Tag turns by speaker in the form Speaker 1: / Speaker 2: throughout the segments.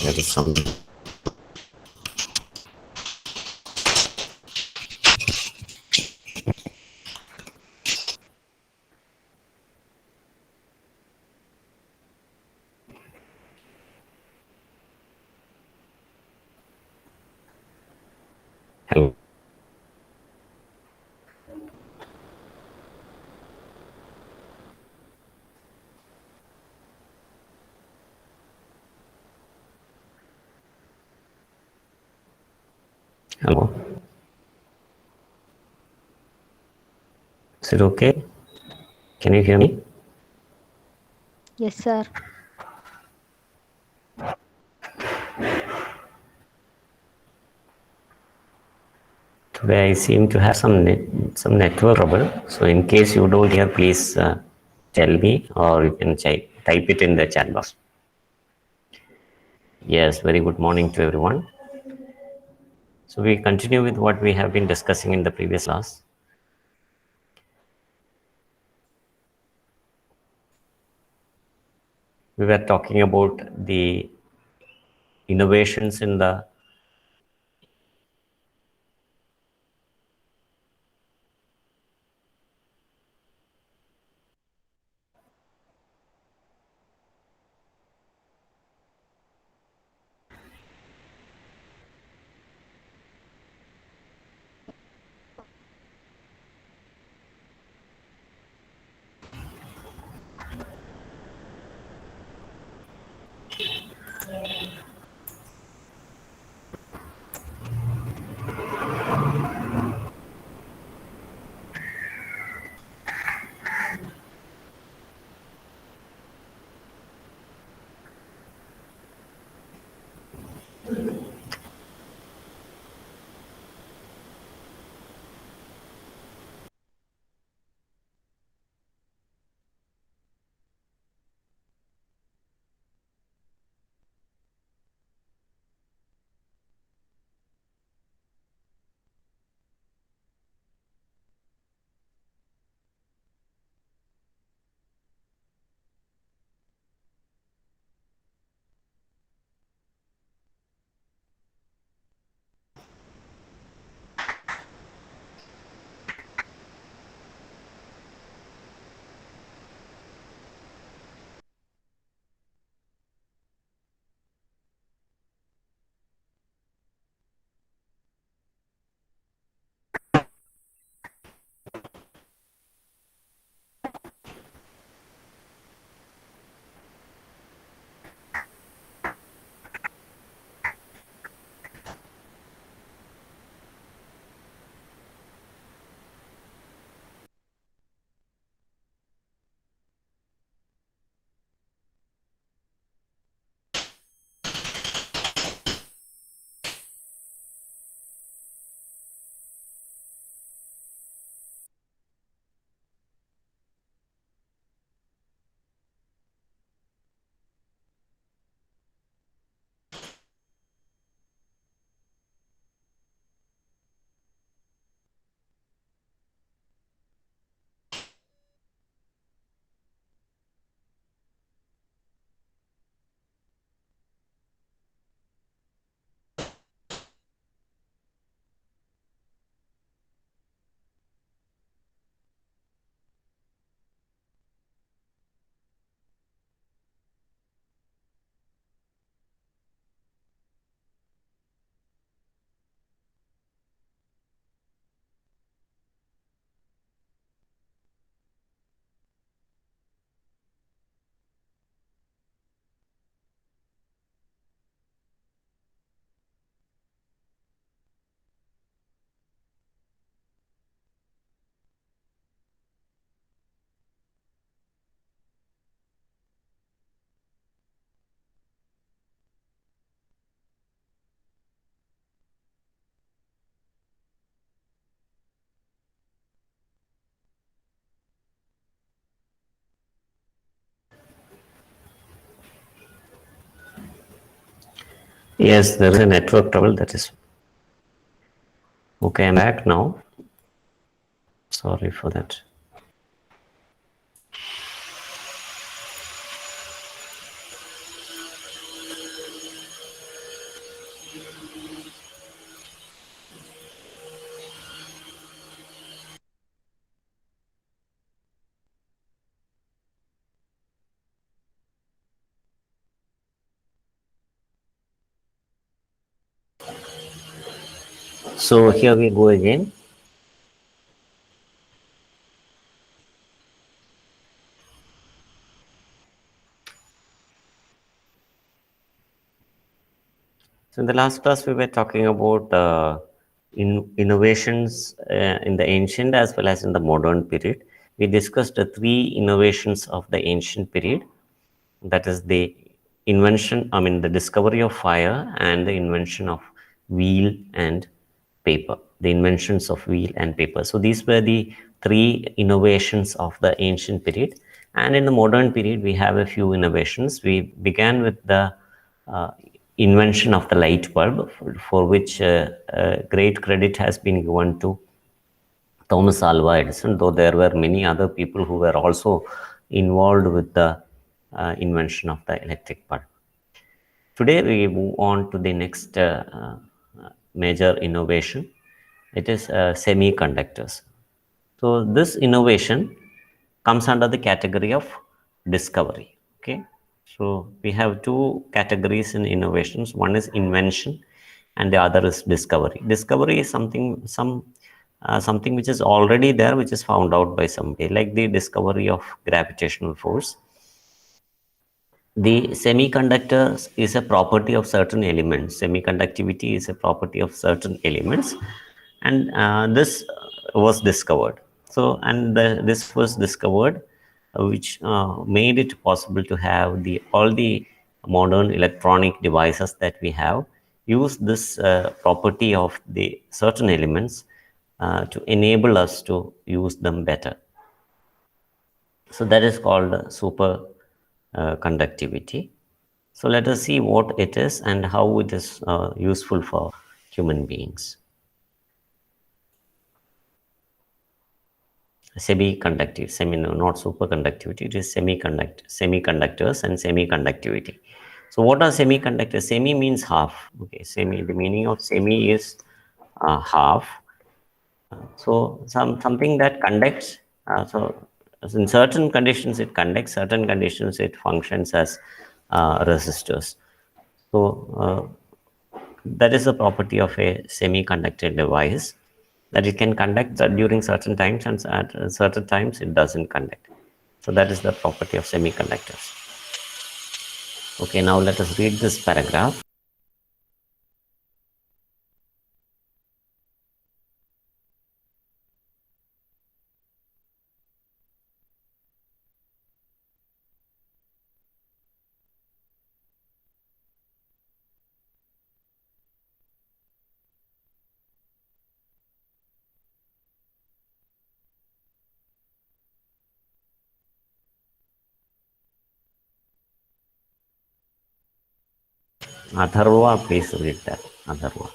Speaker 1: There is some. Hello. Hello. Is it okay? Can you hear me?
Speaker 2: Yes, sir.
Speaker 1: Today I seem to have some network trouble. So in case you don't hear, please tell me, or you can type it in the chat box. Yes, very good morning to everyone. So we continue with what we have been discussing in the previous class. We were talking about the innovations in the yes, there is a network trouble. That is okay. I'm back now. Sorry for that. So here we go again. So in the last class, we were talking about innovations in the ancient as well as in the modern period. We discussed the three innovations of the ancient period. That is the invention, I mean, the discovery of fire and the invention of wheel and paper. The inventions of wheel and paper. So these were the three innovations of the ancient period. And in the modern period, we have a few innovations. We began with the uh, invention of the light bulb, for which great credit has been given to Thomas Alva Edison, though there were many other people who were also involved with the invention of the electric bulb. Today, we move on to the next major innovation. It is semiconductors. So, this innovation comes under the category of discovery. Okay, so we have two categories in innovations. One is invention, and the other is discovery. Discovery is something which is already there, which is found out by somebody, like the discovery of gravitational force. The semiconductor is a property of certain elements. Semiconductivity is a property of certain elements, and this was discovered. So, and this was discovered, which made it possible to have the all the modern electronic devices that we have use this property of the certain elements to enable us to use them better. So that is called super conductivity. So let us see what it is and how it is useful for human beings. Semiconductive, no, not superconductivity, it is semiconductors and semiconductivity. So what are semiconductors? Semi means half. Okay, semi, the meaning of semi is half. So something that conducts. In certain conditions it conducts, certain conditions it functions as resistors. So that is the property of a semiconductor device, that it can conduct during certain times, and at certain times it doesn't conduct. So that is the property of semiconductors. Okay, now let us read this paragraph. Atharva, please read that. Atharva.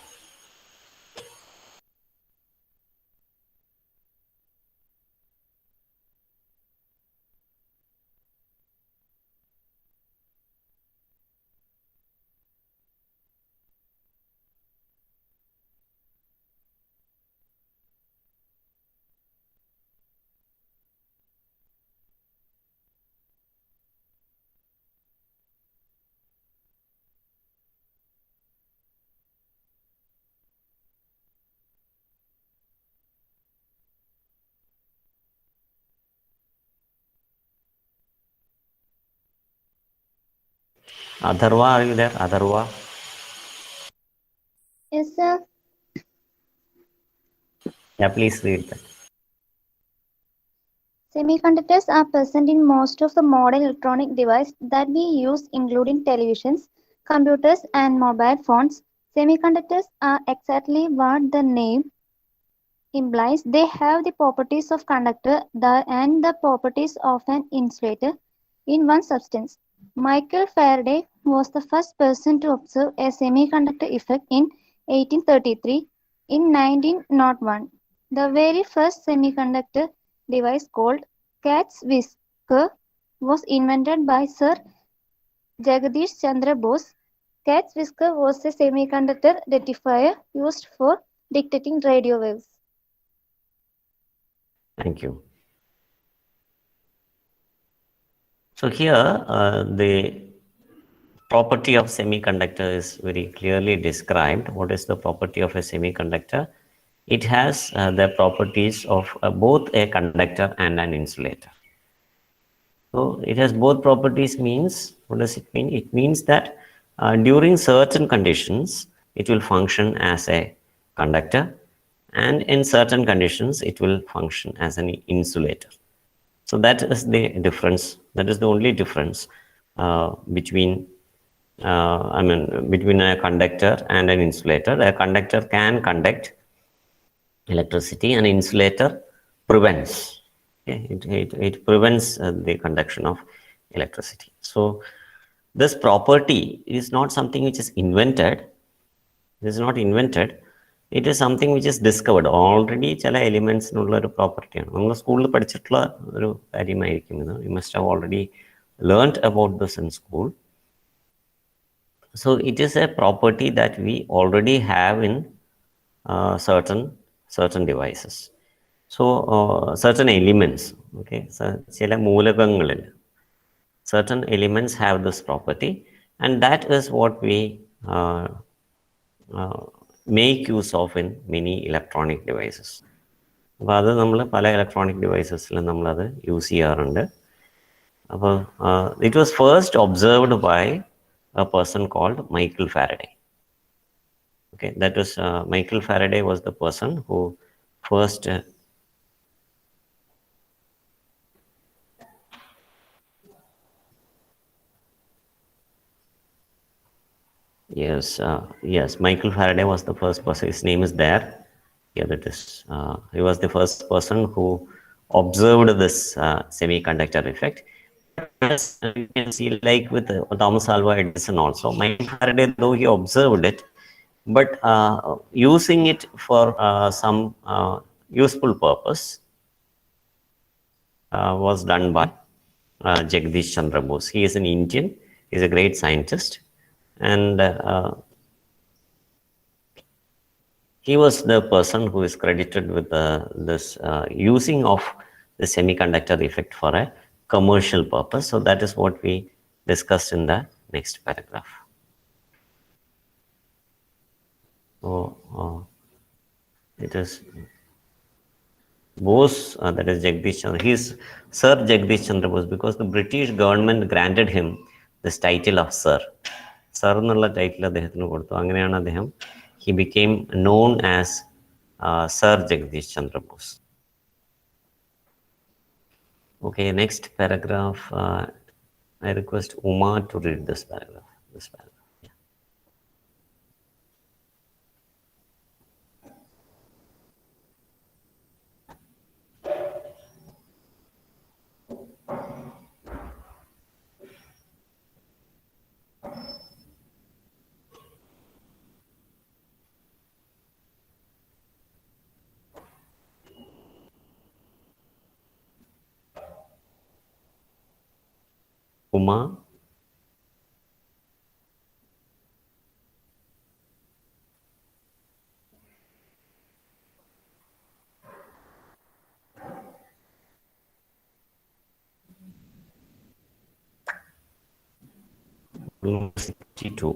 Speaker 1: Atharva, are you there? Atharva.
Speaker 2: Yes, sir.
Speaker 1: Yeah, please read that.
Speaker 2: Semiconductors are present in most of the modern electronic devices that we use, including televisions, computers, and mobile phones. Semiconductors are exactly what the name implies. They have the properties of conductor and the properties of an insulator in one substance. Michael Faraday was the first person to observe a semiconductor effect in 1833. In 1901, the very first semiconductor device called cat's whisker was invented by Sir Jagadish Chandra Bose. Cat's whisker was a semiconductor rectifier used for detecting radio waves.
Speaker 1: Thank you. So here the property of semiconductor is very clearly described. What is the property of a semiconductor? It has the properties of both a conductor and an insulator. So it has both properties means, what does it mean? It means that during certain conditions, it will function as a conductor, and in certain conditions, it will function as an insulator. So that is the difference. That is the only difference between between a conductor and an insulator. A conductor can conduct electricity, and insulator prevents. Okay? It prevents the conduction of electricity. So this property is not something which is invented. It is not invented. It is something which is discovered. Already ചില എലിമെന്റ്സിനുള്ള ഒരു പ്രോപ്പർട്ടിയാണ്. നമ്മൾ സ്കൂളിൽ പഠിച്ചിട്ടുള്ള ഒരു കാര്യമായിരിക്കും ഇത്. You must have already learned about this in school. So it is a property that we already have in certain devices. So certain elements, okay, so ചില മൂലകങ്ങളിൽ certain elements have this property, and that is what we make use of in many electronic devices. അപ്പോൾ അത് നമ്മൾ പല electronic ഡിവൈസസിലും നമ്മളത് use ചെയ്യാറുണ്ട്. അപ്പോൾ it was first observed by a person called Michael Faraday. Okay, that was Michael Faraday was the person who first yes, Michael Faraday was the first person. His name is there. Yeah, that is. He was the first person who observed this semiconductor effect. As you can see, like with Thomas Alva Edison also, Michael Faraday, though he observed it, but using it for some useful purpose was done by Jagdish Chandra Bose. He is an Indian. He is a great scientist, and he was the person who is credited with this using of the semiconductor effect for a commercial purpose. So that is what we discussed in the next paragraph. So it is Bose, that is Jagdish Chandra. He is Sir Jagdish Chandra Bose because the British government granted him this title of Sir. Sir എന്നുള്ള title അദ്ദേഹത്തിന് കൊടുത്തു. അങ്ങനെയാണ് അദ്ദേഹം he became known as Sir Jagdish Chandra Bose. Okay, next paragraph. I request Uma to read this paragraph. Yeah. Uma. Room 62.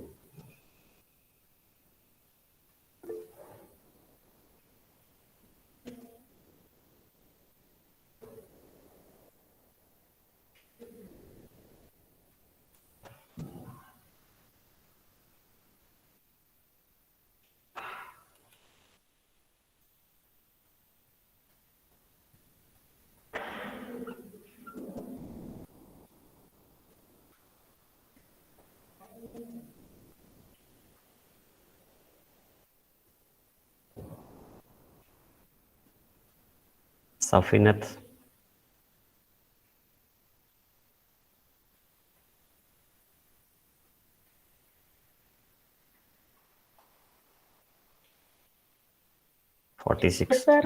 Speaker 1: Safinat.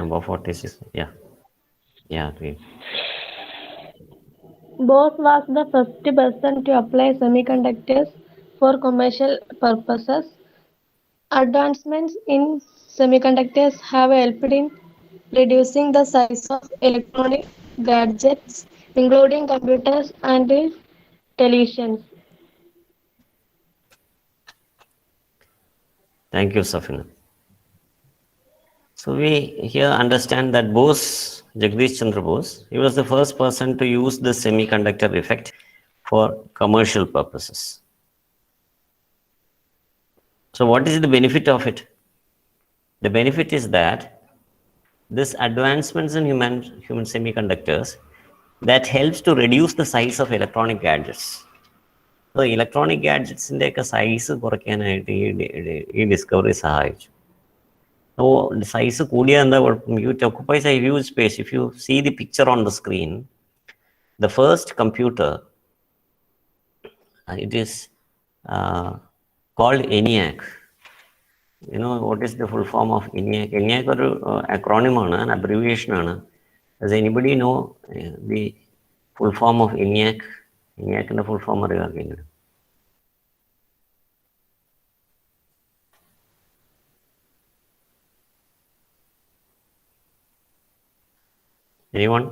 Speaker 1: Number 46. Yeah. Great.
Speaker 3: Bose was the first person to apply semiconductors for commercial purposes. Advancements in semiconductors have helped in reducing the size of electronic gadgets, including computers and televisions.
Speaker 1: Thank you, Safina. So we here understand that Bose, Jagdish Chandra Bose, he was the first person to use the semiconductor effect for commercial purposes. So what is the benefit of it? The benefit is that this advancements in human semiconductors that helps to reduce the size of electronic gadgets. So electronic gadgets in the size കുറയ്ക്കാനായിട്ട് ഈ discovery സഹായിച്ചു. So the size കൂടിയ എന്താ കുഴപ്പം? It occupies a huge space. If you see the picture on the screen, the first computer, it is called ENIAC. You know what is the full form of ENIAC? ENIAC ഒരു acronym ആണ്, an abbreviation ആണ്. Does anybody know the full form of ENIAC? ENIAC ന്റെ full form അറിയാം ആർക്കെങ്കിലും? Anyone?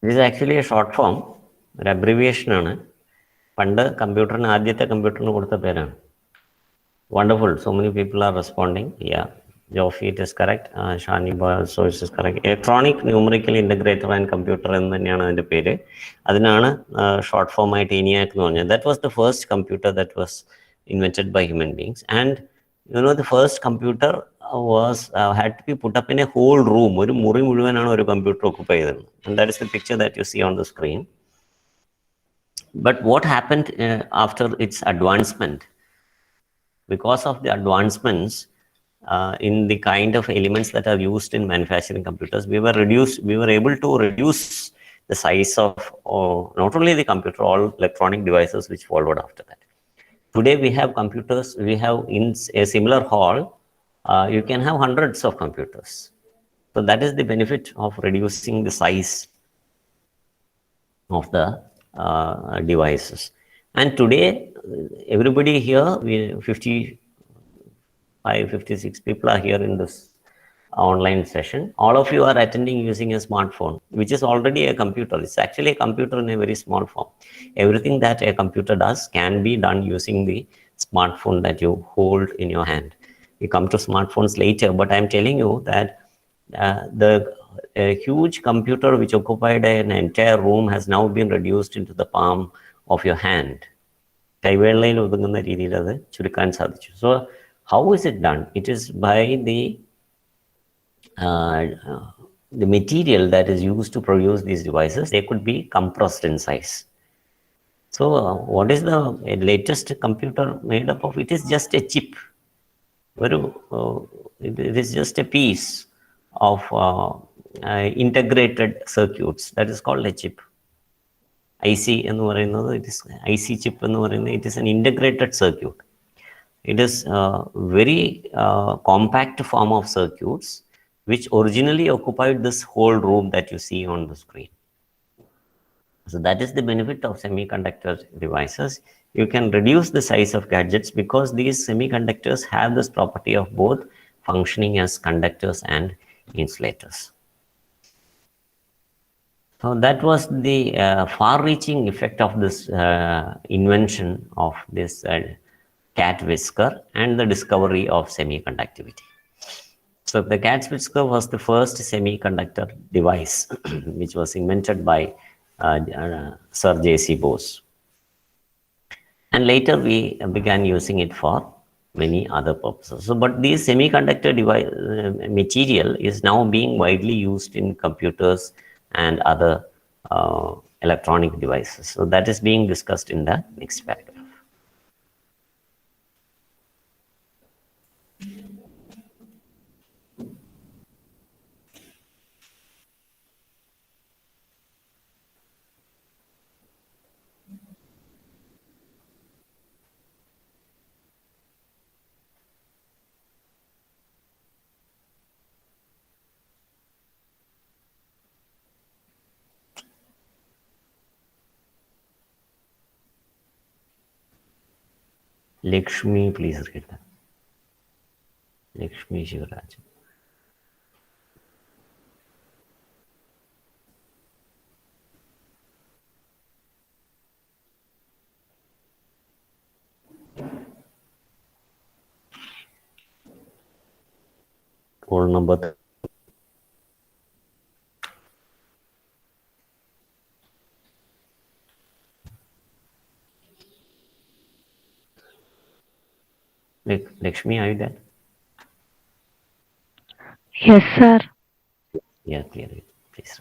Speaker 1: This is actually a short form, ഒരു abbreviation ആണ്. പണ്ട് കമ്പ്യൂട്ടറിന് ആദ്യത്തെ കമ്പ്യൂട്ടറിന് കൊടുത്ത പേരാണ്. Wonderful. So many people are responding. Yeah. Jofi, it is correct. Shani also it is correct. Electronic numerical integrator and computer എന്ന് തന്നെയാണ് അതിൻ്റെ പേര്. അതിനാണ് ഷോർട്ട് ഫോം ആയിട്ട് ENIAC എന്ന് പറഞ്ഞത്. That was the first computer that was invented by human beings. And you know, the first computer was had to be put up in a whole room. ഒരു മുറി മുഴുവനാണ് ഒരു കമ്പ്യൂട്ടർ occupy ചെയ്തത്. And that is the picture that you see on the screen. But what happened after its advancement? Because of the advancements in the kind of elements that are used in manufacturing computers, we were able to reduce the size of not only the computer, all electronic devices which followed after that. Today we have computers, we have in a similar hall, you can have hundreds of computers. So that is the benefit of reducing the size of the devices. And today, everybody here, 56 people are here in this online session. All of you are attending using a smartphone, which is already a computer. It's actually a computer in a very small form. Everything that a computer does can be done using the smartphone that you hold in your hand. We come to smartphones later, but I'm telling you that a huge computer which occupied an entire room has now been reduced into the palm of your hand. കൈവേളയിൽ ഒതുങ്ങുന്ന രീതിയിൽ അത് ചുരുക്കാൻ സാധിച്ചു. So how is it done? It is by the material that is used to produce these devices. They could be compressed in size. So what is the latest computer made up of? It is just a chip. It is just a piece of integrated circuits. That is called a chip. IC എന്ന് പറയുന്നത്, it is IC chip എന്ന് പറയുന്നത്, it is an integrated circuit. It is a very compact form of circuits which originally occupied this whole room that you see on the screen. So that is the benefit of semiconductor devices. You can reduce the size of gadgets because these semiconductors have this property of both functioning as conductors and insulators. So that was the far-reaching effect of this invention of this cat whisker and the discovery of semiconductivity. So the cat whisker was the first semiconductor device which was invented by Sir J.C. Bose. And later we began using it for many other purposes. So, but this semiconductor device material is now being widely used in computers and other electronic devices. So that is being discussed in the next paragraph. Lakshmi, please read that. Lakshmi Shivaraj. Roll number. Lakshmi, are you there?
Speaker 4: Yes, sir.
Speaker 1: Yeah, clear. Please.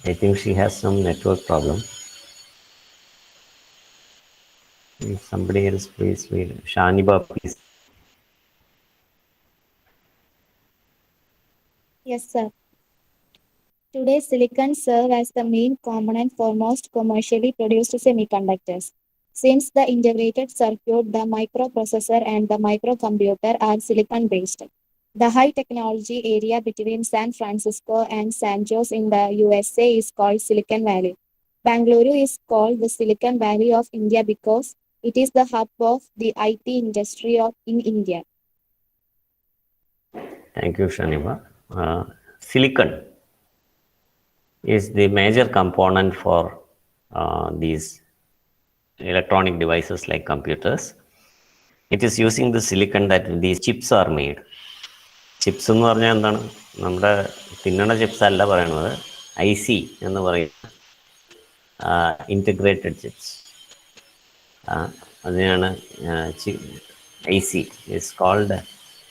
Speaker 1: I think she has some network problem. If somebody else, please read. Shaniba, please.
Speaker 5: Yes, sir. Today, silicon serve as the main component for most commercially produced semiconductors. Since the integrated circuit, the microprocessor, and the microcomputer are silicon-based. The high technology area between San Francisco and San Jose in the USA is called Silicon Valley. Bangalore is called the Silicon Valley of India because it is the hub of the IT industry in India.
Speaker 1: Thank you, Shaniba. Silicon is the major component for these electronic devices like computers. It is using the silicon that these chips are made. Chips എന്ന് പറഞ്ഞാൽ എന്താണ്? നമ്മുടെ തിന്നണ chips അല്ല പറയുന്നത്, IC എന്ന് പറയുന്ന integrated chips. അതിനാണ് IC ഇസ് കോൾഡ്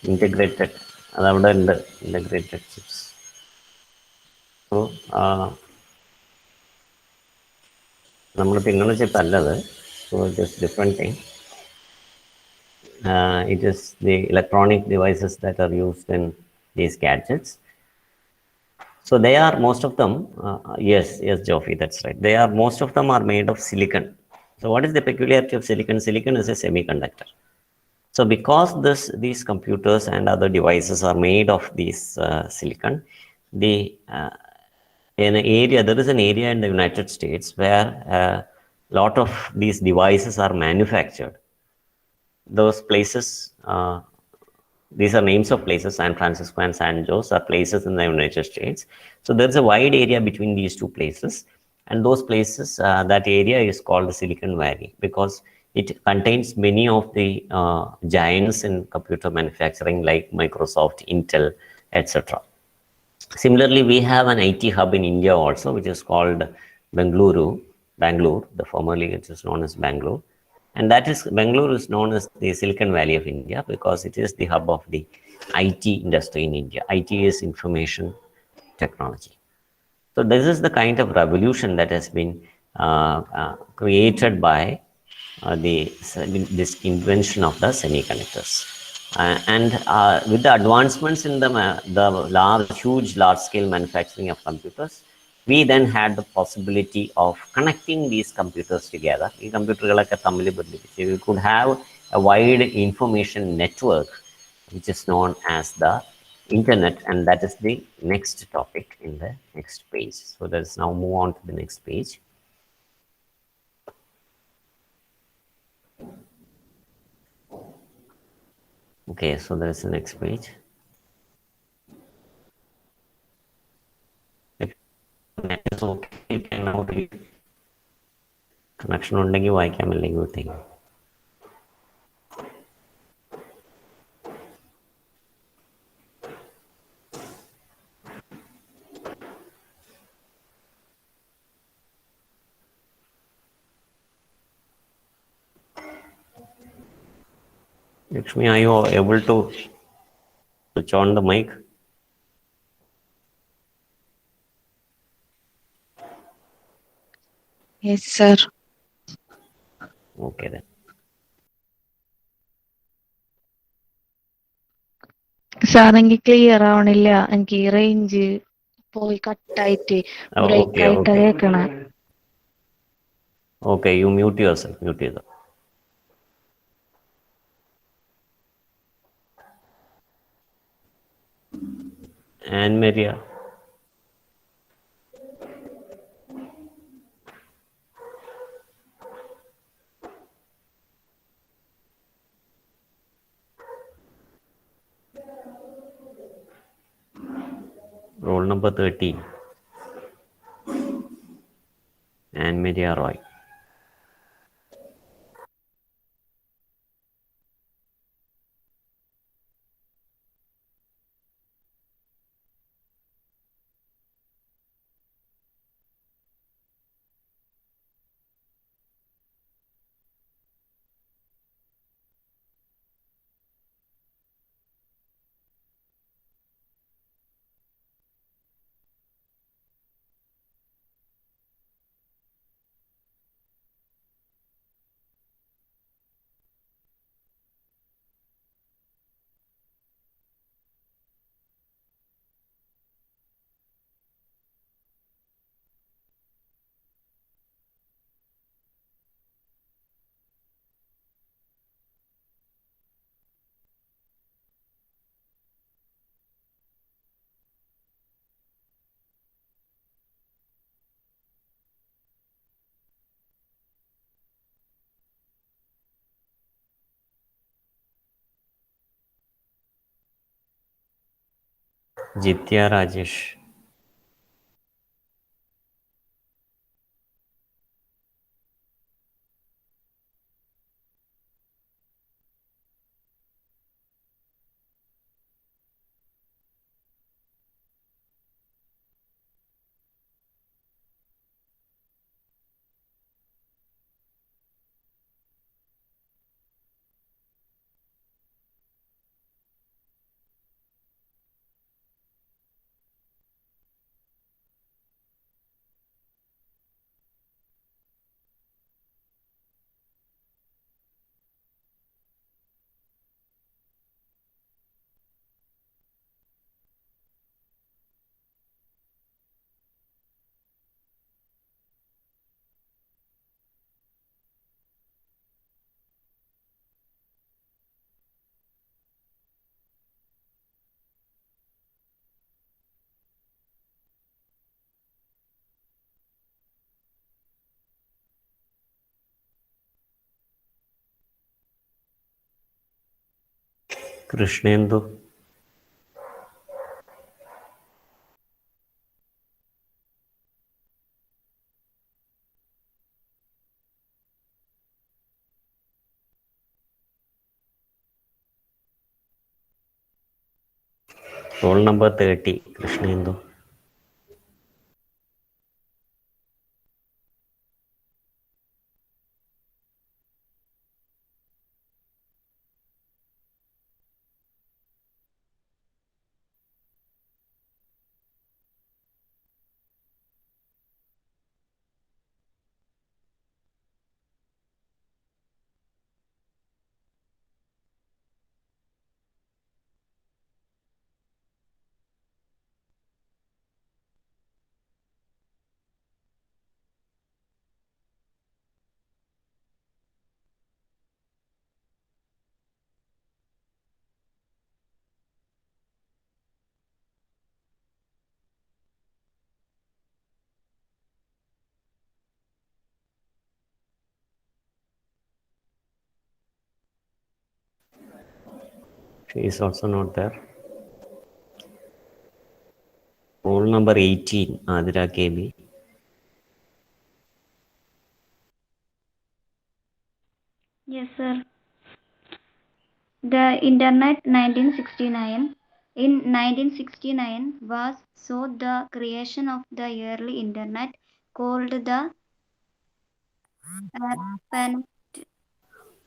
Speaker 1: ഇൻറ്റഗ്രേറ്റഡ്. അതവിടെ ഉണ്ട്, ഇൻറ്റഗ്രേറ്റഡ് ചിപ്സ്. സോ നമ്മൾ തിന്നണ ചിപ്പ് അല്ലത്. So it is different thing. It is the electronic devices that are used in these gadgets. So they are, most of them, yes, Jofi, that's right. Most of them are made of silicon. So what is the peculiarity of silicon? Silicon is a semiconductor. So because these computers and other devices are made of these silicon, in an area, there is an area in the United States where a lot of these devices are manufactured. Those places, these are names of places. San Francisco and San Jose are places in the United States. So there's a wide area between these two places, and those places, that area is called the Silicon Valley because it contains many of the giants in computer manufacturing like Microsoft, Intel, etc. Similarly, we have an IT hub in India also, which is called Bangalore, the formerly it is known as Bangalore. And that is, Bangalore is known as the Silicon Valley of India because it is the hub of the IT industry in India. IT is information technology. So this is the kind of revolution that has been created by this invention of the semiconductors. And with the advancements in the huge large-scale manufacturing of computers, we then had the possibility of connecting these computers together. ഈ കമ്പ്യൂട്ടറുകളൊക്കെ തമ്മിൽ ബന്ധിപ്പിച്ച് we could have a wide information network which is known as the internet, and that is the next topic in the next page. So let's now move on to the next page. Okay, so there's the next page. Net is okay, you can now read. Connection ഉണ്ടെങ്കിൽ വായിക്കാം, അല്ലെങ്കിൽ വിട്ടേക്കും. Lakshmi, are you able to switch on the mic?
Speaker 4: Yes, sir.
Speaker 1: Okay then.
Speaker 4: Sir എനിക്ക് clear ആവണില്ല. എനിക്ക് ഈ range പോയി കട്ടായിട്ട് break ആയിട്ട് കേൾക്കണേ.
Speaker 1: Okay, you mute yourself. Mute yourself. Anne Maria. Roll number 13. Anne Maria Roy. Jitya Rajesh. Krishnendu. Roll number 30. Krishnendu. She is also not there. Roll number 18, Adira KB.
Speaker 2: Yes, sir. The Internet 1969. In 1969 was so the creation of the early Internet called the ARPANET,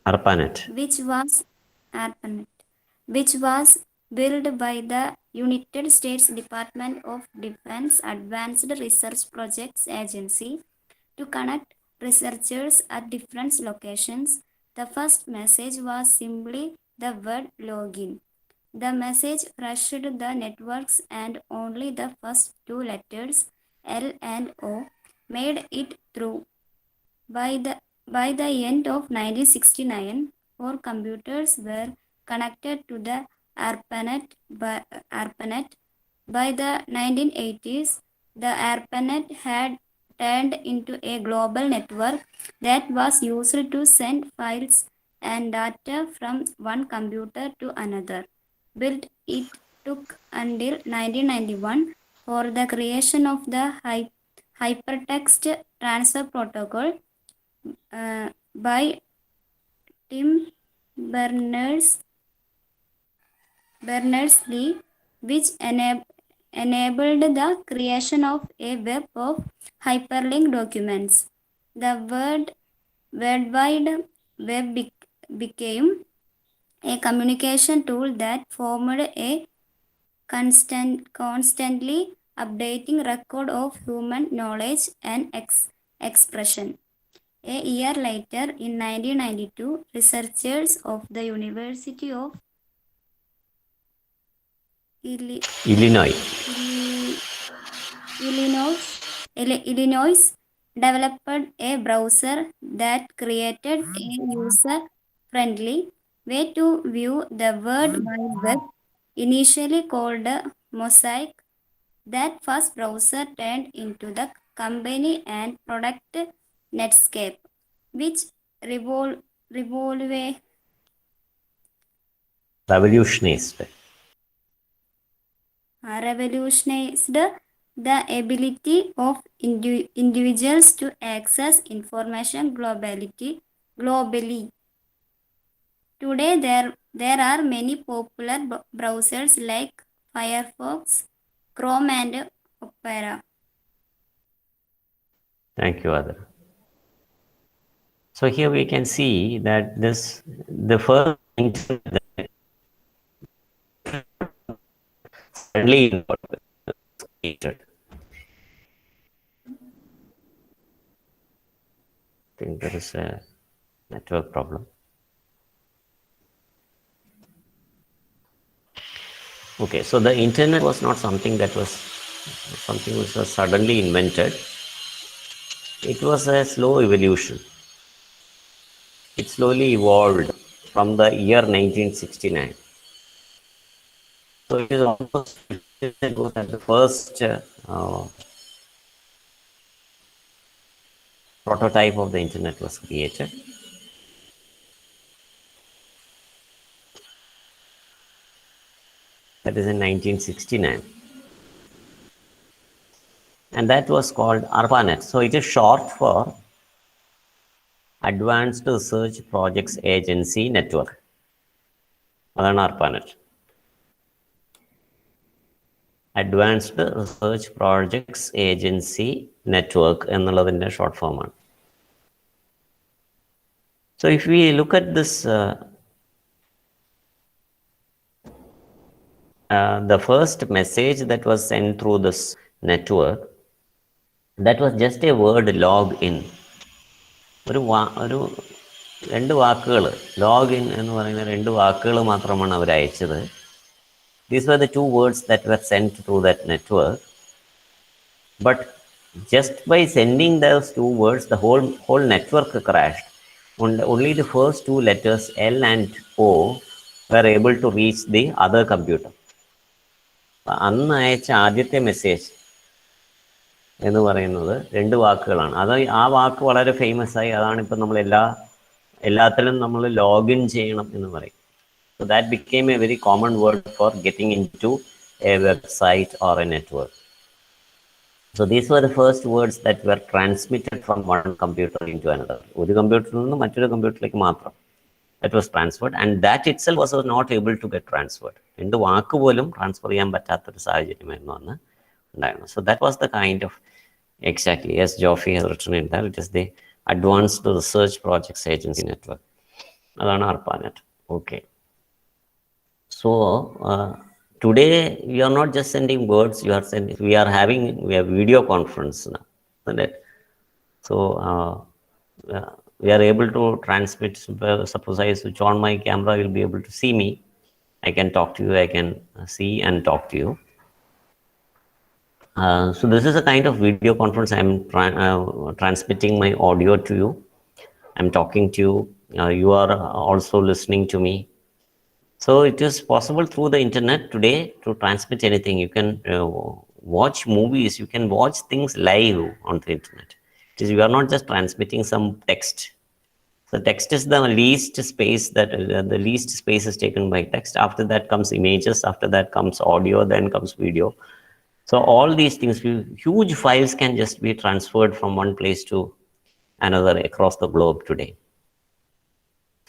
Speaker 1: ARPANET.
Speaker 2: ARPANET, which was built by the United States Department of Defense Advanced Research Projects Agency to connect researchers at different locations. The first message was simply the word login. The message rushed the networks and only the first two letters L and O made it through. By the end of 1969, four computers were connected to the ARPANET. By the 1980s, the ARPANET had turned into a global network that was used to send files and data from one computer to another. Built it took until 1991 for the creation of the Hypertext Transfer Protocol by Tim Berners-Lee, which enabled the creation of a web of hyperlinked documents. The World Wide Web became a communication tool that formed a constantly updating record of human knowledge and expression. A year later, in 1992, researchers of the University of
Speaker 1: Illinois.
Speaker 2: Illinois developed a browser that created a user-friendly way to view the World Wide Web, initially called Mosaic. That first browser turned into the company and product Netscape, which
Speaker 1: Revolutionized.
Speaker 2: revolutionized the ability of individuals to access information globally. Today, there are many popular browsers like Firefox, Chrome, and Opera.
Speaker 1: Thank you, Adira. So here we can see that the first internet suddenly created. I think there is a network problem. Okay, so the internet was not something which was suddenly invented. It was a slow evolution. It slowly evolved from the year 1969. So it is almost that the first prototype of the internet was created. That is in 1969. And that was called ARPANET. So it is short for Advanced Research Projects Agency Network. അതാണ് ARPANET. Advanced Research Projects Agency Network എന്നുള്ളതിൻ്റെ short ഫോമാണ്. So if we look at this, the first message that was sent through this network, that was just a word log in. ഒരു രണ്ട് വാക്കുകൾ log in എന്ന് പറയുന്ന രണ്ട് വാക്കുകൾ മാത്രമാണ് അവർ അയച്ചത്. These were the two words that were sent through that network. But just by sending those two words, the whole network crashed. Only the first two letters L and O were able to reach the other computer. അന്ന് അയച്ച ആദ്യത്തെ message എന്ന് പറയുന്നത് രണ്ട് വാക്കുകളാണ്. അത് ആ വാക്ക് വളരെ ഫേമസ് ആയി. അതാണ് ഇപ്പം നമ്മൾ എല്ലാത്തിലും നമ്മൾ ലോഗിൻ ചെയ്യണം എന്ന് പറയും. So that became a very common word for getting into a website or a network. So these were the first words that were transmitted from one computer into another. ഒരു കമ്പ്യൂട്ടറിൽ നിന്ന് മറ്റൊരു കമ്പ്യൂട്ടറിലേക്ക് മാത്രം. That was transferred, and that itself was not able to get transferred. എന്ത് വാക്ക് പോലും transfer ചെയ്യാൻ പറ്റാത്തൊരു സാഹചര്യമായിരുന്നു അന്ന് ഉണ്ടായിരുന്നു. So that was the kind of, exactly, as Joffrey has written in there, it is the Advanced Research Projects Agency Network. അതാണ് ARPANET. Okay. So today we are not just sending words, we have video conference now, isn't it? So we are able to transmit. Suppose I switch on my camera, you'll be able to see me. I can talk to you, I can see and talk to you. So this is a kind of video conference. I'm transmitting my audio to you. I'm talking to you. You are also listening to me. So it is possible through the internet today to transmit anything. You can watch movies, you can watch things live on the internet. You are not just transmitting some text. So text is the least space the least space is taken by text. After that comes images, after that comes audio, then comes video. So all these things, huge files can just be transferred from one place to another across the globe today.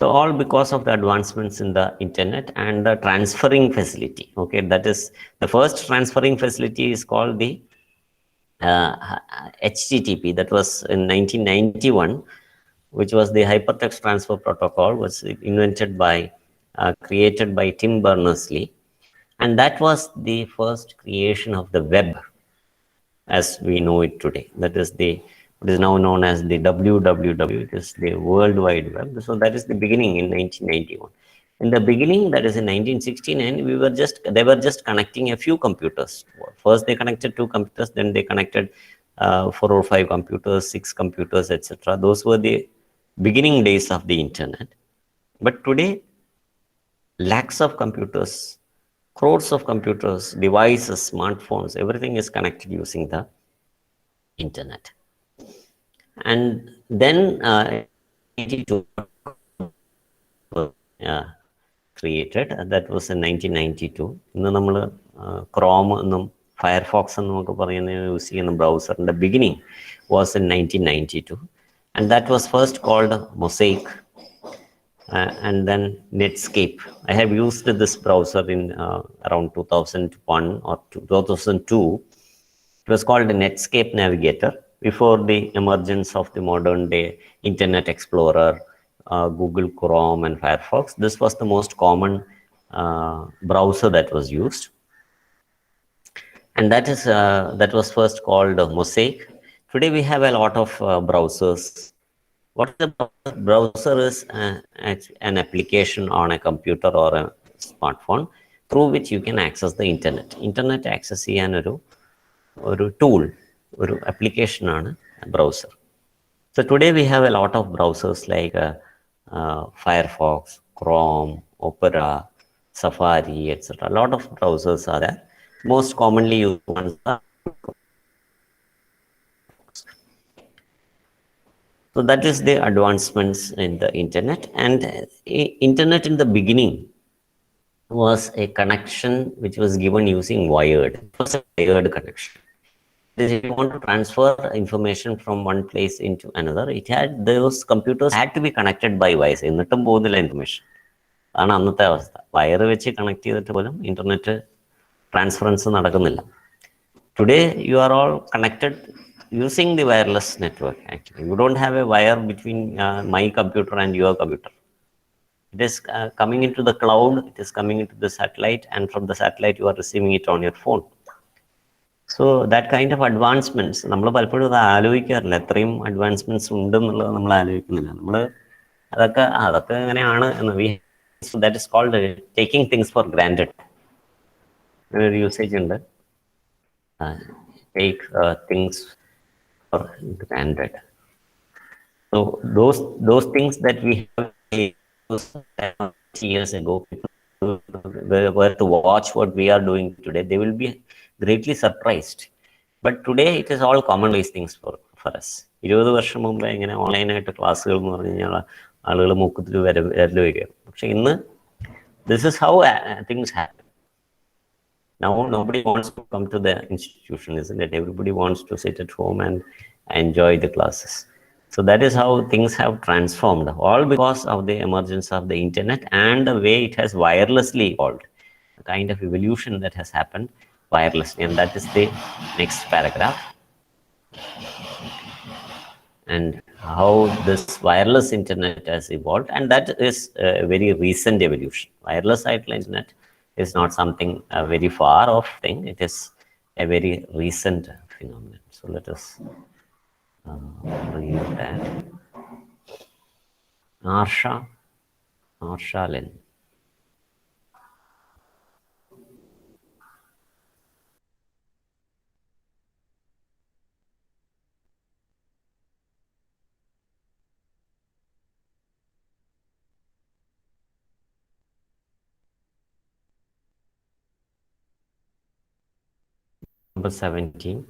Speaker 1: So all because of the advancements in the internet and the transferring facility. Okay, that is the first transferring facility is called the HTTP. That was in 1991, which was the Hypertext Transfer Protocol, was invented by, created by Tim Berners-Lee, and that was the first creation of the web as we know it today. That is what is now known as the WWW. It is the World Wide Web. So that is the beginning in 1991. In the beginning, that is in 1969, they were just connecting a few computers. First, they connected 2 computers, then they connected 4 or 5 computers, 6 computers, etc. Those were the beginning days of the internet. But today, lakhs of computers, crores of computers, devices, smartphones, everything is connected using the internet. And then 82 created, that was in 1992. ഇന്ന് നമ്മൾ Chrome എന്നും Firefox എന്നൊക്കെ പറയുന്ന use ചെയ്യുന്ന ബ്രൗസറിൻ്റെ beginning was in 1992, and that was first called Mosaic, and then Netscape. I have used this browser in around 2001 or 2002. It was called the Netscape Navigator before the emergence of the modern day Internet Explorer, Google Chrome and Firefox. This was the most common browser that was used, and that was first called Mosaic. Today we have a lot of browsers. What the browser is? An application on a computer or a smartphone through which you can access the internet. Internet access ചെയ്യാൻ ഒരു tool, ഒരു application ആണ് browser. So today we have a lot of browsers like Firefox, Chrome, Opera, Safari, etc. A lot of browsers are there. Most commonly used ones are. So that is the advancements in the internet. And internet in the beginning was a connection which was given using wired. It was a wired connection. If you want to transfer information from one place into another, those computers had to be connected by wires. എന്നിട്ടും പോകുന്നില്ല information. അതാണ് അന്നത്തെ അവസ്ഥ. Wire വെച്ച് connect ചെയ്തിട്ട് പോലും internet transference നടക്കുന്നില്ല. Today you are all connected using the wireless network. Actually, you don't have a wire between my computer and your computer. It is coming into the cloud, it is coming into the satellite, and from the satellite you are receiving it on your phone. So that kind of advancements, നമ്മൾ പലപ്പോഴും അത് ആലോചിക്കാറില്ല. എത്രയും advancements ഉണ്ടെന്നുള്ളത് നമ്മൾ ആലോചിക്കുന്നില്ല. നമ്മൾ അതൊക്കെ എങ്ങനെയാണ് എന്ന് that is called taking things for granted. ഒരു യൂസേജ് ഉണ്ട്, take things for granted. So those things that we have years ago, people were to watch what we are doing today, they will be greatly surprised. But today it is all commonplace things for us. 20 വർഷം മുമ്പ് ഇങ്ങനെ ഓൺലൈനായിട്ട് ക്ലാസ്സുകൾ എന്ന് പറഞ്ഞു കഴിഞ്ഞാൽ ആളുകൾ മൂക്കത്തിൽ വരൽ വയ്ക്കുകയാണ്. പക്ഷെ ഇന്ന് This is how things happen. Now nobody wants to come to the institution, isn't it? Everybody wants to sit at home and enjoy the classes. So that is how things have transformed, all because of the emergence of the internet and the way it has wirelessly evolved, the kind of evolution that has happened wirelessly. And that is the next paragraph. And how this wireless internet has evolved, and that is a very recent evolution. Wireless internet is not something very far off thing. It is a very recent phenomenon. So let us read that. Arsha Len. Number 17.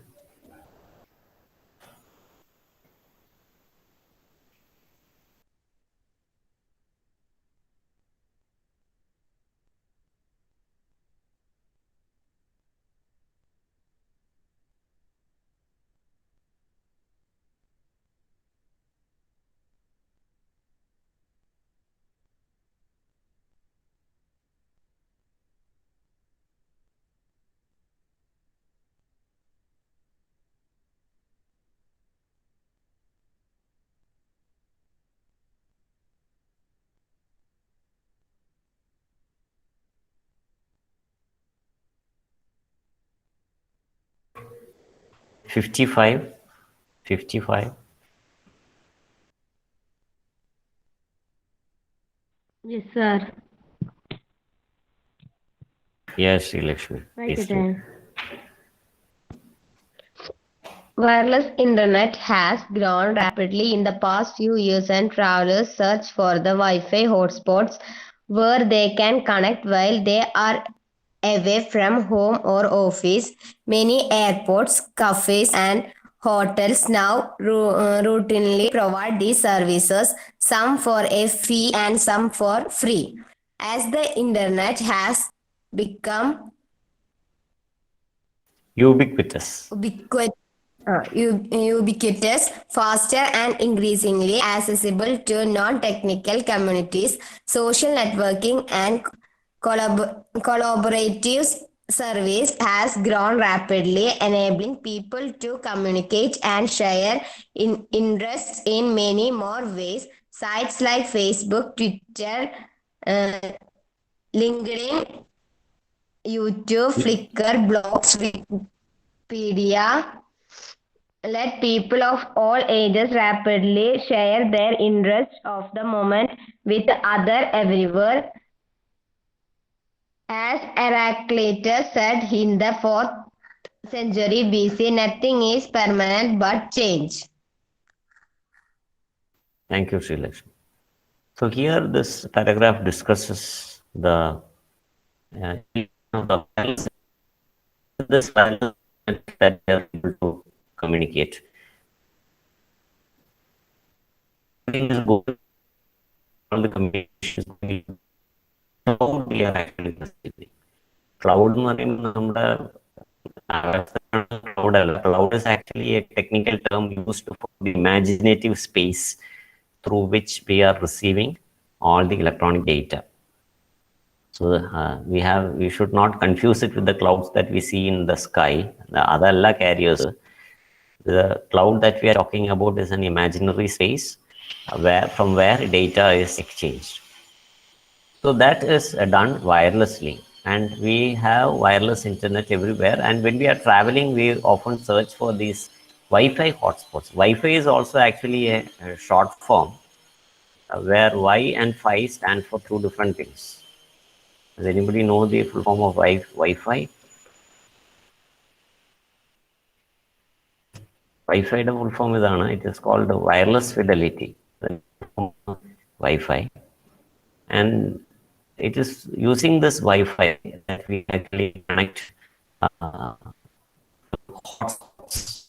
Speaker 1: Fifty-five.
Speaker 6: Yes, sir.
Speaker 1: Yes, Sri Lakshmi.
Speaker 6: Write
Speaker 1: Please
Speaker 6: it
Speaker 1: read.
Speaker 6: down. Wireless internet has grown rapidly in the past few years, and travelers search for the Wi-Fi hotspots where they can connect while they are away from home or office. Many airports, cafes, and hotels now routinely provide these services, some for a fee and some for free. As the internet has become
Speaker 1: Ubiquitous.
Speaker 6: ubiquitous, faster, and increasingly accessible to non-technical communities, social networking and collaborative service has grown rapidly, enabling people to communicate and share interests in many more ways. Sites like Facebook, Twitter, uh, LinkedIn, YouTube, Flickr, blogs, Wikipedia let people of all ages rapidly share their interests of the moment with others everywhere. As Heraclitus said in the 4th century BC, nothing is permanent but change.
Speaker 1: Thank you, Sri Lakshmi. So here this paragraph discusses the wireless, this wireless that they are able to communicate. Everything is going, all the communications going, how we are actually perceiving. Cloud എന്ന് പറയുമ്പോൾ നമ്മുടെ cloud അല്ല. Cloud is actually a technical term used for the imaginative space through which we are receiving all the electronic data. So we should not confuse it with the clouds that we see in the sky. The other carriers. The cloud that we are talking about is an imaginary space from where data is exchanged. So that is done wirelessly, and we have wireless internet everywhere. And when we are traveling, we often search for these Wi-Fi hotspots. Wi-Fi is also actually a short form where Y and Fi stand for two different things. Does anybody know the full form of Wi-Fi? Wi-Fi full form is it is called wireless fidelity Wi-Fi, and it is using this Wi-Fi that we actually connect hotspots.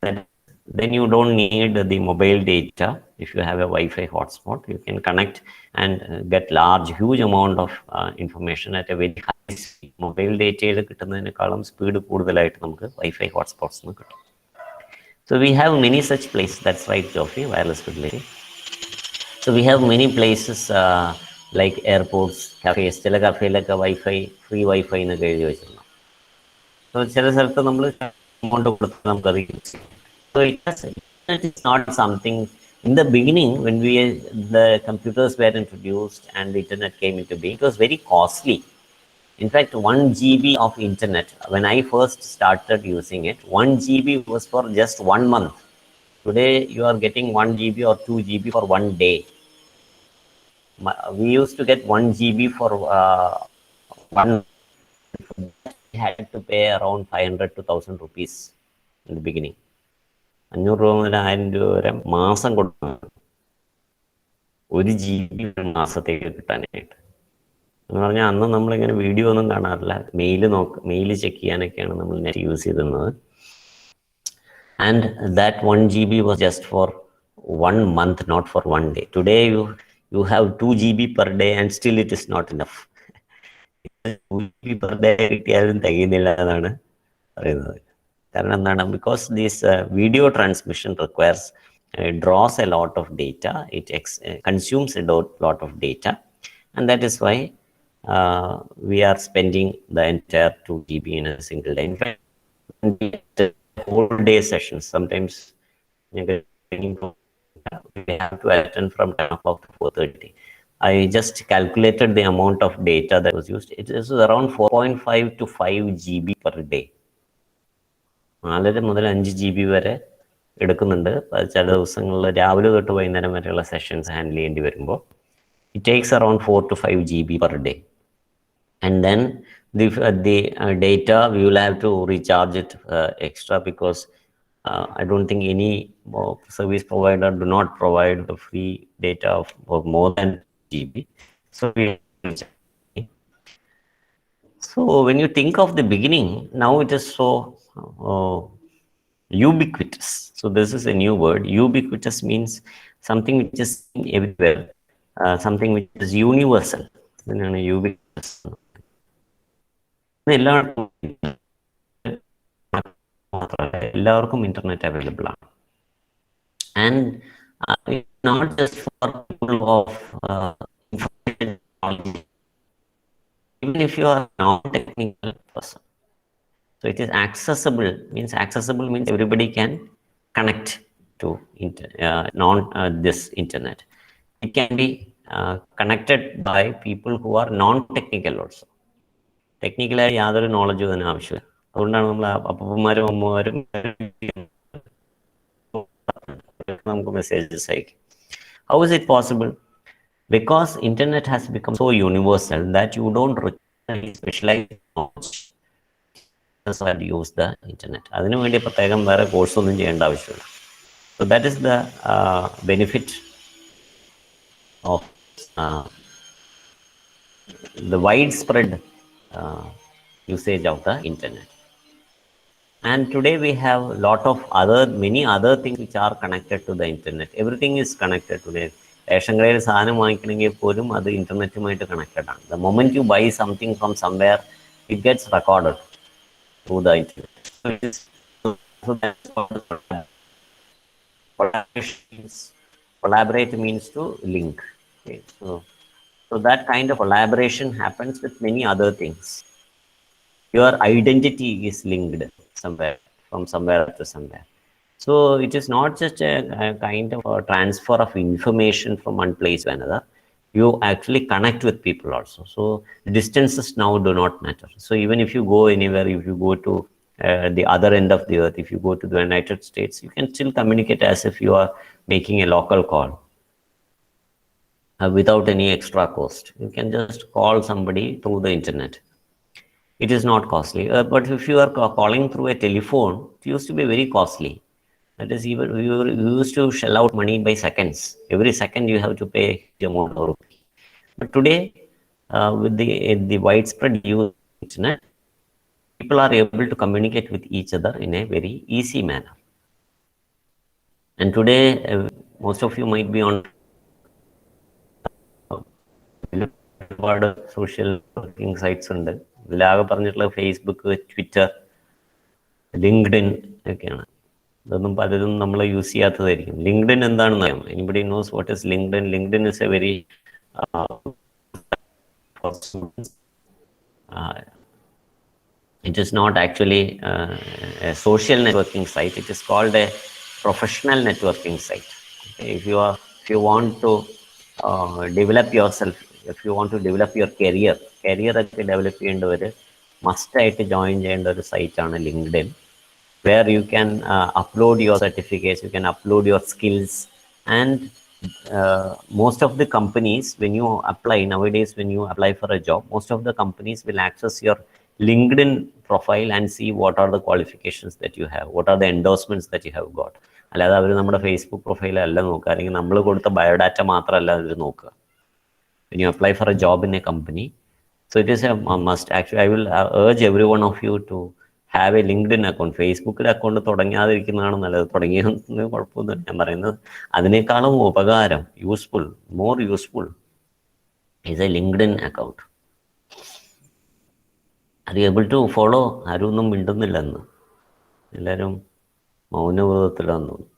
Speaker 1: That then you don't need the mobile data. If you have a Wi-Fi hotspot, you can connect and get huge amount of information at a very high speed. Mobile data കിട്ടുന്നതിനേക്കാളും speed കൂടുതലായിട്ട് നമുക്ക് Wi-Fi hotspots കിട്ടും. So we have many such places. That's right, Geoffrey, wireless fidelity. So we have many places like airports, cafes. ചില കഫേയിലൊക്കെ Wi-Fi, free Wi-Fi എന്നൊക്കെ എഴുതി വെച്ചിരുന്നു. So ചില സ്ഥലത്ത് നമ്മൾ amount കൊടുത്ത് നമുക്കത് യൂസ് ചെയ്യാം. So it is not something. In the beginning, when the computers were introduced and the internet came into being, it was very costly. In fact, 1 GB of internet, when I first started using it, 1 GB was for just 1 month. Today, you are getting 1 GB or 2 GB for 1 day. We used to get 1 GB for 1 month. We had to pay around 500 to 1000 rupees in the beginning. 500 രൂപ മുതൽ 1000 രൂപ വരെ മാസം കൊടുക്കണം 1 GB ഒരു മാസത്തേക്ക് കിട്ടാനായിട്ട്. എന്ന് പറഞ്ഞാൽ അന്ന് നമ്മളിങ്ങനെ വീഡിയോ ഒന്നും കാണാറില്ല, മെയിൽ ചെക്ക് ചെയ്യാനൊക്കെയാണ് നമ്മൾ നെറ്റ് യൂസ് ചെയ്തിരുന്നത്. And that 1 GB was just for 1 month, not for 1 day. Today you have 2 GB per day and still it is not enough. 2 GB per day കിട്ടിയാലും തികയുന്നില്ല എന്നാണ് പറയുന്നത്. കാരണം എന്താണ്? Because this video transmission draws a lot of data, it consumes a lot of data, and that is why we are spending the entire 2 GB in a single day. In fact, whole day sessions, sometimes we have to attend from 10 o'clock to 4:30. I just calculated the amount of data that was used. It is around 4.5 to 5 GB per day. 4 മുതൽ 5 GB വരെ എടുക്കുന്നുണ്ട്. ചില ദിവസങ്ങളിൽ രാവിലെ തൊട്ട് വൈകുന്നേരം വരെയുള്ള sessions handle ചെയ്യേണ്ടി വരുമ്പോൾ it takes around 4 to 5 GB per day. And then the data, we will have to recharge it extra, because I don't think any service provider do not provide the free data of more than GB. So when you think of the beginning, now it is so ubiquitous. So this is a new word. Ubiquitous means something which is everywhere, something which is universal. Ubiquitous. എല്ലാവർക്കും internet available ആണ്. And not just for people of even if you are non-technical person. So it is accessible. Accessible means everybody can connect to this internet. It can be connected by people who are non-technical also. ടെക്നിക്കലായി യാതൊരു നോളജും അതിന് ആവശ്യമില്ല. അതുകൊണ്ടാണ് നമ്മൾ അപ്പന്മാരും അമ്മമാരും നമുക്ക് messages അയക്കും. How is it possible? Because internet has become so universal that you don't require any specialized knowledge to use the internet. അതിനു വേണ്ടി പ്രത്യേകം വേറെ കോഴ്സൊന്നും ചെയ്യേണ്ട ആവശ്യമില്ല. So that is the benefit of the widespread usage of the internet. And today we have a lot of many other things which are connected to the internet. Everything is connected today. Ration കടയിൽ സാധനം വാങ്ങിക്കണമെങ്കിൽ പോലും അത് ഇന്റർനെറ്റുമായിട്ട് connected ആണ്. The moment you buy something from somewhere, it gets recorded through the internet. So that's collaborate means to link. Okay. So that kind of collaboration happens with many other things. Your identity is linked somewhere, from somewhere to somewhere. So it is not just a kind of a transfer of information from one place to another. You actually connect with people also. So distances now do not matter. So even if you go anywhere, if you go to the other end of the earth, if you go to the United States, you can still communicate as if you are making a local call. Without any extra cost. You can just call somebody through the internet. It is not costly. But if you are calling through a telephone, it used to be very costly. That is, even you used to shell out money by seconds. Every second you have to pay the amount of rupees. But today, with the widespread use of the internet, people are able to communicate with each other in a very easy manner. And today, most of you might be on ഒരുപാട് social working sites ഉണ്ട്. ഇതിലാകെ പറഞ്ഞിട്ടുള്ള Facebook, Twitter, LinkedIn ഒക്കെയാണ്. ഇതൊന്നും പലരും നമ്മൾ use ചെയ്യാത്തതായിരിക്കും. LinkedIn എന്താണെന്ന് അറിയാം? Anybody knows what is LinkedIn? LinkedIn is A very it is not actually a social networking site. It is called a professional networking site. Okay? If you want to develop yourself, if you want to develop your career ഒക്കെ develop ചെയ്യേണ്ടവർ മസ്റ്റായിട്ട് join ചെയ്യേണ്ട ഒരു സൈറ്റാണ് LinkedIn, where you can upload your certificates, you can upload your skills, and most of the companies, when you apply nowadays, when you apply for a job, most of the companies will access your LinkedIn profile and see what are the qualifications that you have, what are the endorsements that you have got. അല്ലാതെ അവർ നമ്മുടെ Facebook profile അല്ല നോക്കുക, അല്ലെങ്കിൽ നമ്മൾ കൊടുത്ത biodata മാത്രമല്ല അവർ നോക്കുക. When you apply for a job in a company, so it is a must. Actually, I will urge every one of you to have a LinkedIn account. ഫേസ്ബുക്കിൽ അക്കൗണ്ട് തുടങ്ങാതിരിക്കുന്നതാണ് നല്ലത്. തുടങ്ങിയെന്ന് കുഴപ്പമൊന്നുമില്ല. ഞാൻ പറയുന്നത് അതിനേക്കാളും ഉപകാരം, more useful is a LinkedIn account. Are you able to follow? ആരും ഒന്നും മിണ്ടുന്നില്ലെന്ന്, എല്ലാവരും മൗനവ്രതത്തിലാന്ന് തോന്നുന്നു.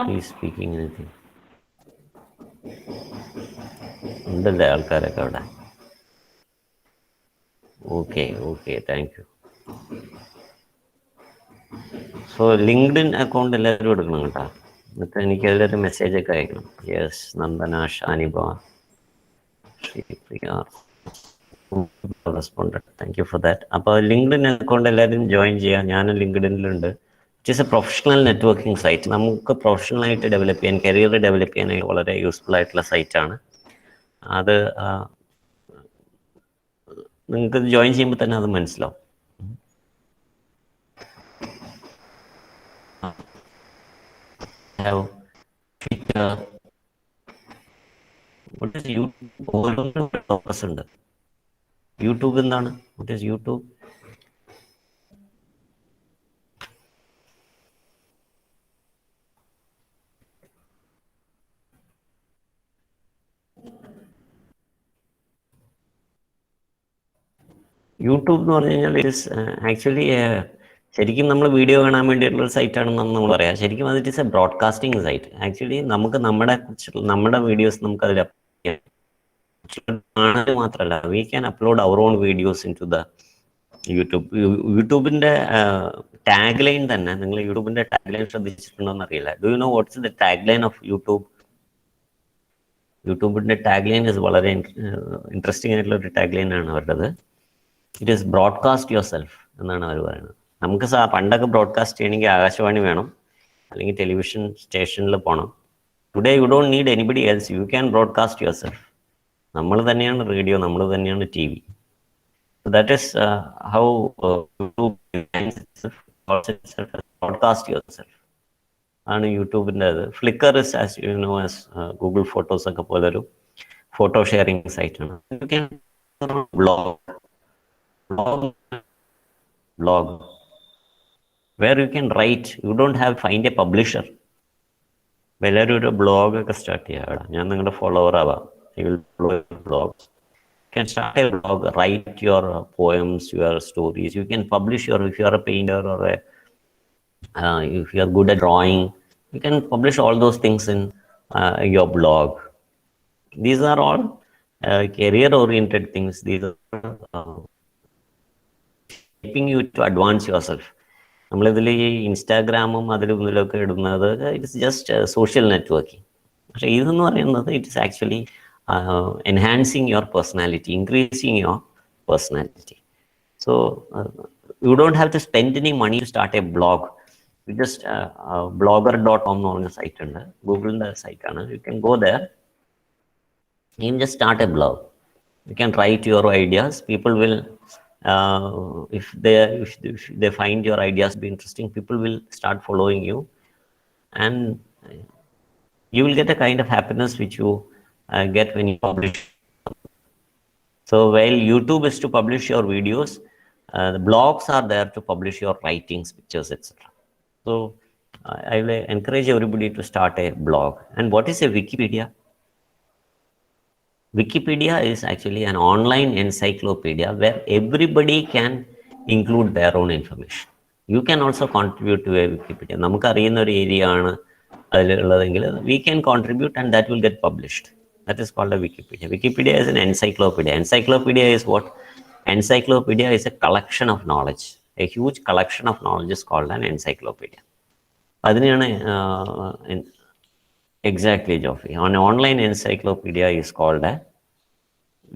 Speaker 1: Please speaking anything. ഉണ്ടല്ലേ ആൾക്കാരൊക്കെ അവിടെ? Okay thank you. So LinkedIn account എല്ലാവരും എടുക്കണം കേട്ടോ. എന്നിട്ട് എനിക്ക് അതിലൊരു മെസ്സേജൊക്കെ അയക്കണം. Yes, Nandana, Shaniba, responded, thank you for that. അപ്പോൾ ലിങ്ക്ഡിൻ അക്കൗണ്ട് എല്ലാവരും ജോയിൻ ചെയ്യുക. ഞാനും ലിങ്ക്ഡിനിലുണ്ട്. It is a professional networking site. നമുക്ക് പ്രൊഫഷണലായിട്ട് ഡെവലപ്പ് ചെയ്യാൻ, കരിയർ ഡെവലപ്പ് ചെയ്യാനായിട്ട് വളരെ യൂസ്ഫുൾ ആയിട്ടുള്ള സൈറ്റാണ് അത്. നിങ്ങൾക്ക് ജോയിൻ ചെയ്യുമ്പോൾ തന്നെ അത് മനസ്സിലാവും. ഉണ്ട്. യൂട്യൂബ് എന്താണ്? What is YouTube? യൂട്യൂബ് എന്ന് പറഞ്ഞു കഴിഞ്ഞാൽ ഇറ്റ് ഇസ് ആക്ച്വലി ശരിക്കും നമ്മൾ വീഡിയോ കാണാൻ വേണ്ടിയിട്ടുള്ള സൈറ്റാണെന്നാണ് നമ്മൾ പറയാം. ശരിക്കും അത് it is a broadcasting site. Actually നമുക്ക് നമ്മുടെ വീഡിയോസ് നമുക്ക് അതിൽ കാണാൻ മാത്രമല്ല, we can upload our own videos into the YouTube. യൂട്യൂബിൻ്റെ ടാഗ് ലൈൻ തന്നെ, നിങ്ങൾ യൂട്യൂബിൻ്റെ ടാഗ് ലൈൻ ശ്രദ്ധിച്ചിട്ടുണ്ടോ എന്നറിയില്ല. Do you know what's the tag line of YouTube? യൂട്യൂബിൻ്റെ ടാഗ് ലൈൻ ഇസ് വളരെ ഇൻട്രസ്റ്റിംഗ് ആയിട്ടുള്ള ഒരു ടാഗ് ലൈനാണ് അവരുടേത്. It is broadcast yourself എന്നാണ് അവർ പറയുന്നത്. നമുക്ക് പണ്ടൊക്കെ ബ്രോഡ്കാസ്റ്റ് ചെയ്യണമെങ്കിൽ ആകാശവാണി വേണം, അല്ലെങ്കിൽ ടെലിവിഷൻ സ്റ്റേഷനിൽ പോകണം. Today you don't need anybody else, you can broadcast yourself. നമ്മൾ തന്നെയാണ് റേഡിയോ, നമ്മൾ തന്നെയാണ് T V. That is how broadcast yourself ആണ് യൂട്യൂബിൻ്റെ അത്. Flickr is as you know as Google photos ഒക്കെ പോലൊരു ഫോട്ടോ ഷെയറിംഗ് സൈറ്റാണ്. You can blog where you can write. You don't have find a publisher. എല്ലാവരും ഒരു blog ഒക്കെ start ചെയ്യുക. ഞാൻ നിങ്ങളുടെ ഫോളോവർ ആവാം. You will follow blogs. You can start a blog, write your poems, your stories. You can publish your, if you are a painter or if you are good at drawing, you can publish all those things in your blog. These are all career oriented things. These are helping you to advance yourself. നമ്മളിതിൽ ഈ ഇൻസ്റ്റാഗ്രാമും അതിലും ഇതിലൊക്കെ ഇടുന്നത് it's just social networking. പക്ഷേ ഇതെന്ന് പറയുന്നത് it's actually enhancing your personality, increasing your personality. So you don't have to spend any money to start a blog. You just blogger.com എന്ന് പറഞ്ഞ സൈറ്റ് ഉണ്ട്, ഗൂഗിളിൻ്റെ സൈറ്റാണ്. You can go there, you just start a blog. You can write your ideas. People will if they find your ideas be interesting, people will start following you, and you will get a kind of happiness which you get when you publish. So while YouTube is to publish your videos, the blogs are there to publish your writings, pictures, etc. So I will encourage everybody to start a blog. And what is a Wikipedia? Wikipedia is actually an online encyclopedia where everybody can include their own information. You can also contribute to a Wikipedia. നമുക്കറിയുന്ന ഒരു area ആണ് അതിലുള്ളതെങ്കിൽ we can contribute and that will get published. That is called a Wikipedia. Wikipedia is an encyclopedia. Encyclopedia is what? Encyclopedia is a collection of knowledge. A huge collection of knowledge is called an encyclopedia. അതിനെയാണ് exactly, Joffrey. An online encyclopedia is called a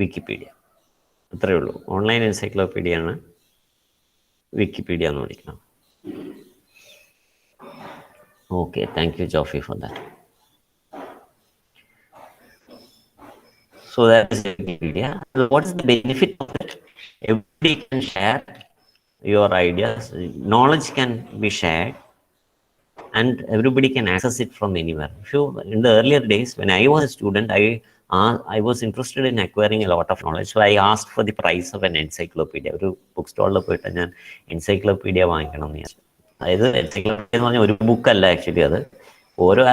Speaker 1: Wikipedia. അത്രയേ ഉള്ളൂ. Online encyclopedia ആണ് Wikipedia എന്ന് വിളിക്കണം. Okay, thank you, Joffrey, for that. So that is Wikipedia. What is the benefit of it? Everybody can share your ideas. Knowledge can be shared and everybody can access it from anywhere. If you, in the earlier days, when I was a student, I was interested in acquiring a lot of knowledge. So I asked for the price of an encyclopedia. ഒരു book സ്റ്റോളിൽ പോയിട്ട് ഞാൻ encyclopedia വാങ്ങിക്കണം എന്ന് വിചാരിച്ചു. അതായത് encyclopedia എന്ന് പറഞ്ഞാൽ ഒരു ബുക്കല്ല ആക്ച്വലി, അത് ഓരോ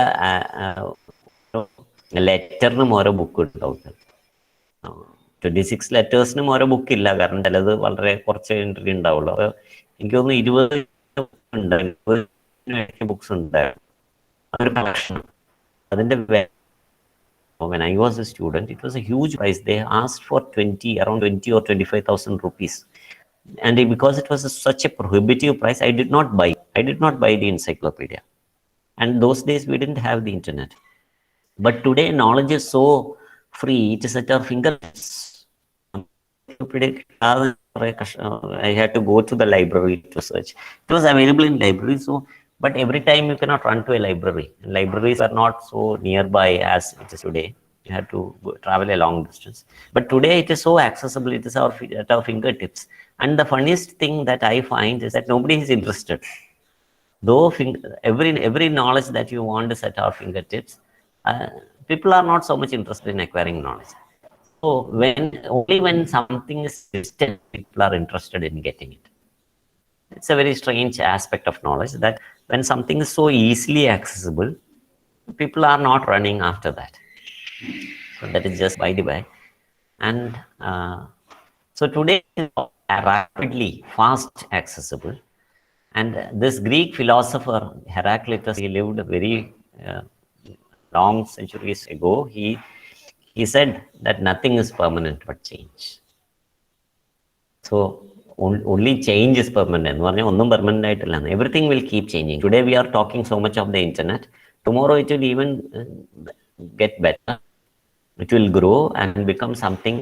Speaker 1: ലെറ്ററിനും ഓരോ ബുക്ക് ഉണ്ടാവും. 26 ലെറ്റേഴ്സിനും ഓരോ ബുക്കില്ല, കാരണം ചിലത് വളരെ കുറച്ച് എൻട്രി ഉണ്ടാവുള്ളൂ. അപ്പോൾ എനിക്ക് തോന്നുന്നു 20 ബുക്സ് ഉണ്ടായിരുന്നു. അതൊരു കളക്ഷൻ. അതിൻ്റെ when I was a student, it was a huge price. They asked for around 20 or 25,000 rupees. And because it was such a prohibitive price, I did not buy the encyclopedia. And those days we didn't have the internet. But today knowledge is so free, it is at our fingertips. I had to go to the library to search. It was available in library, so but every time you cannot run to a library. Libraries are not so nearby as it is today. You have to travel a long distance. But today it is so accessible. It is at our fingertips. And the funniest thing that I find is that nobody is interested. Though every knowledge that you want is at our fingertips, people are not so much interested in acquiring knowledge. So only when something is distant, people are interested in getting it. It's a very strange aspect of knowledge that when something is so easily accessible, people are not running after that. So that is just by the way. And so today is rapidly fast accessible. And this Greek philosopher Heraclitus, he lived very long centuries ago. He said that nothing is permanent but change. So only change is permanent. Everything will keep changing. Today we are talking so much of the internet. Tomorrow it will even get better. It will grow and become something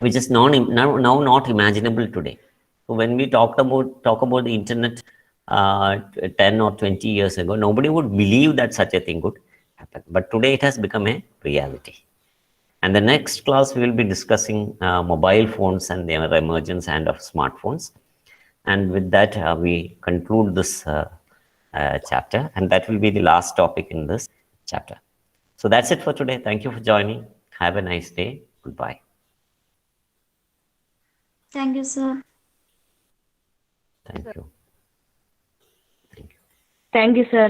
Speaker 1: which is now not imaginable today. So when we talk about the internet 10 or 20 years ago, nobody would believe that such a thing could happen. But today it has become a reality. And the next class we will be discussing mobile phones and their emergence and of smartphones. And with that, we conclude this chapter, and that will be the last topic in this chapter. So that's it for today. Thank you for joining. Have a nice day. Goodbye.
Speaker 2: Thank you, sir.
Speaker 1: Thank you.
Speaker 4: Thank you, sir.